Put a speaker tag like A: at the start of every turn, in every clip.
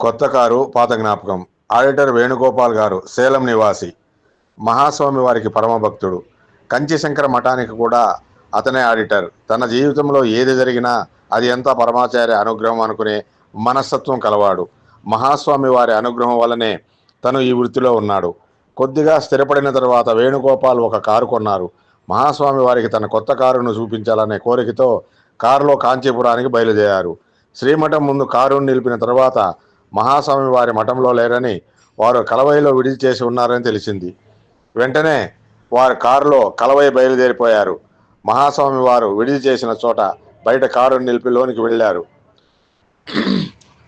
A: కొత్త కారు పాత జ్ఞాపకం. ఆడిటర్ వేణుగోపాల్ గారు సేలం నివాసి. మహాస్వామి వారికి పరమభక్తుడు. కంచి శంకర మఠానికి కూడా అతనే ఆడిటర్. తన జీవితంలో ఏది జరిగినా అది అంతా పరమాచార్య అనుగ్రహం అనుకునే మనస్తత్వం కలవాడు. మహాస్వామి వారి అనుగ్రహం వల్లనే తను ఈ వృత్తిలో ఉన్నాడు. కొద్దిగా స్థిరపడిన తర్వాత వేణుగోపాల్ ఒక కారు కొన్నారు. మహాస్వామి వారికి తన కొత్త కారును చూపించాలనే కోరికతో కారులో కాంచీపురానికి బయలుదేరారు. శ్రీమఠం ముందు కారును నిలిపిన తర్వాత మహాస్వామి వారి మఠంలో లేరని, వారు కలవైలో విడిది చేసి ఉన్నారని తెలిసింది. వెంటనే వారు కారులో కలవై బయలుదేరిపోయారు. మహాస్వామి వారు విడిది చేసిన చోట బయట కారును నిలిపి లోనికి వెళ్ళారు.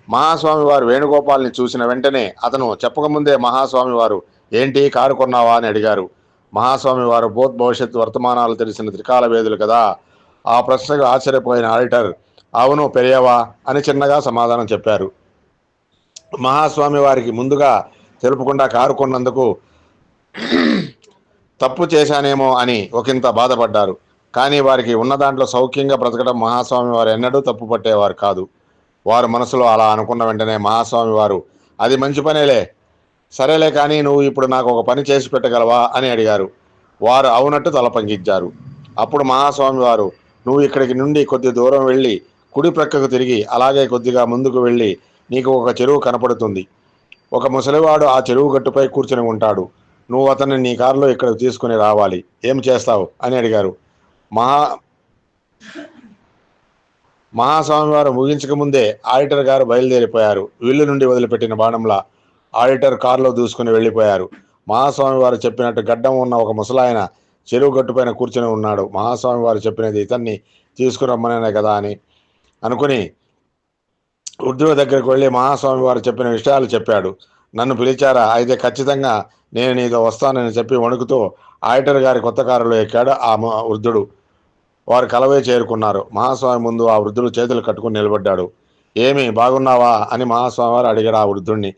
A: మహాస్వామి వారు వేణుగోపాల్ని చూసిన వెంటనే అతను చెప్పకముందే మహాస్వామి వారు ఏంటి కారు కొన్నావా అని అడిగారు. మహాస్వామి వారు భవిష్యత్ వర్తమానాలు తెలిసిన త్రికాల వేదులు కదా. ఆ ప్రశ్నకు ఆశ్చర్యపోయిన ఆడిటర్ అవును పెరియవా అని చిన్నగా సమాధానం చెప్పారు. మహాస్వామి వారికి ముందుగా తెలుపకుండా కారు కొన్నందుకు తప్పు చేశానేమో అని ఒకంత బాధపడ్డారు. కానీ వారికి ఉన్న దాంట్లో సౌఖ్యంగా బ్రతకడం మహాస్వామి వారు ఎన్నడూ తప్పు పట్టేవారు కాదు. వారు మనసులో అలా అనుకున్న వెంటనే మహాస్వామి వారు అది మంచి పనేలే, సరేలే కానీ నువ్వు ఇప్పుడు నాకు ఒక పని చేసి పెట్టగలవా అని అడిగారు. వారు అవునట్టు తల పంకించారు. అప్పుడు మహాస్వామి వారు నువ్వు ఇక్కడికి నుండి కొద్ది దూరం వెళ్ళి కుడి ప్రక్కకు తిరిగి అలాగే కొద్దిగా ముందుకు వెళ్ళి నీకు ఒక చెరువు కనపడుతుంది. ఒక ముసలివాడు ఆ చెరువు గట్టుపై కూర్చుని ఉంటాడు. నువ్వు అతన్ని నీ కారులో ఇక్కడికి తీసుకుని రావాలి. ఏం చేస్తావు అని అడిగారు. మహా మహాస్వామి వారు ముగించక ముందే ఆడిటర్ గారు బయలుదేరిపోయారు. విల్లు నుండి వదిలిపెట్టిన బాణంలా ఆడిటర్ కారులో దూసుకుని వెళ్ళిపోయారు. మహాస్వామి వారు చెప్పినట్టు గడ్డం ఉన్న ఒక ముసలాయన చెరువు గట్టుపైన కూర్చుని ఉన్నాడు. మహాస్వామి వారు చెప్పినది ఇతన్ని తీసుకురమ్మనే కదా అని అనుకుని వృద్ధుడి దగ్గరికి వెళ్ళి మహాస్వామి వారు చెప్పిన విషయాలు చెప్పాడు. నన్ను పిలిచారా? అయితే ఖచ్చితంగా నేను నీతో వస్తానని చెప్పి వణుకుతూ ఆడిటర్ గారి కొత్త కారులో ఎక్కాడు ఆ వృద్ధుడు. వారు కలవే చేరుకున్నారు. మహాస్వామి ముందు ఆ వృద్ధుడు చేతులు కట్టుకుని నిలబడ్డాడు. ఏమి బాగున్నావా అని మహాస్వామి వారు అడిగాడు ఆ వృద్ధుడిని.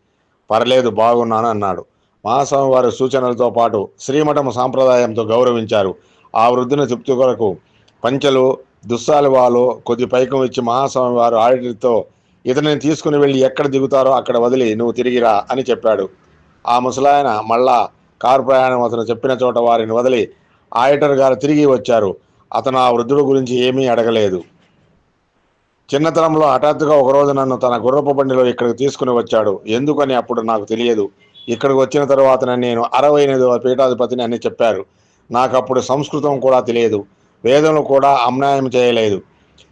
A: పర్లేదు బాగున్నాను అన్నాడు. మహాస్వామి వారి సూచనలతో పాటు శ్రీమఠం సాంప్రదాయంతో గౌరవించారు. ఆ వృద్ధుని తృప్తి కొరకు పంచెలు దుస్సాలువాలు కొద్ది పైకం ఇచ్చి మహాస్వామి వారు ఆడిటర్తో ఇతనిని తీసుకుని వెళ్ళి ఎక్కడ దిగుతారో అక్కడ వదిలి నువ్వు తిరిగిరా అని చెప్పాడు. ఆ ముసలాయన మళ్ళా కారు ప్రయాణం అతను చెప్పిన చోట వారిని వదిలి ఆడిటర్ గారు తిరిగి వచ్చారు. అతను ఆ వృద్ధుడు గురించి ఏమీ అడగలేదు. చిన్నతనంలో హఠాత్తుగా ఒకరోజు నన్ను తన గుర్రపు బండిలో ఇక్కడికి తీసుకుని వచ్చాడు. ఎందుకని అప్పుడు నాకు తెలియదు. ఇక్కడికి వచ్చిన తర్వాత నేను 68వ పీఠాధిపతిని అని చెప్పారు. నాకు అప్పుడు సంస్కృతం కూడా తెలియదు, వేదనలు కూడా అన్యాయం చేయలేదు.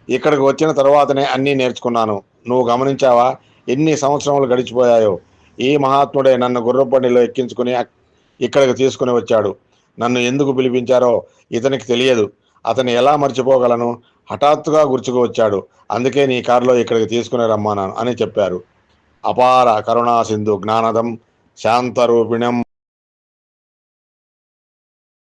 A: ఇక్కడికి వచ్చిన తర్వాతనే అన్నీ నేర్చుకున్నాను. నువ్వు గమనించావా ఎన్ని సంవత్సరములు గడిచిపోయాయో? ఈ మహాత్ముడే నన్ను గుర్రపు బండిలో ఎక్కించుకుని ఇక్కడికి తీసుకుని వచ్చాడు. నన్ను ఎందుకు పిలిపించారో ఇతనికి తెలియదు. అతను ఎలా మర్చిపోగలను? హఠాత్తుగా గుర్తుకు వచ్చాడు. అందుకే నీ కారులో ఇక్కడికి తీసుకుని రమ్మన్నాను అని చెప్పారు. అపార కరుణా సింధు జ్ఞానదం శాంతరూపిణం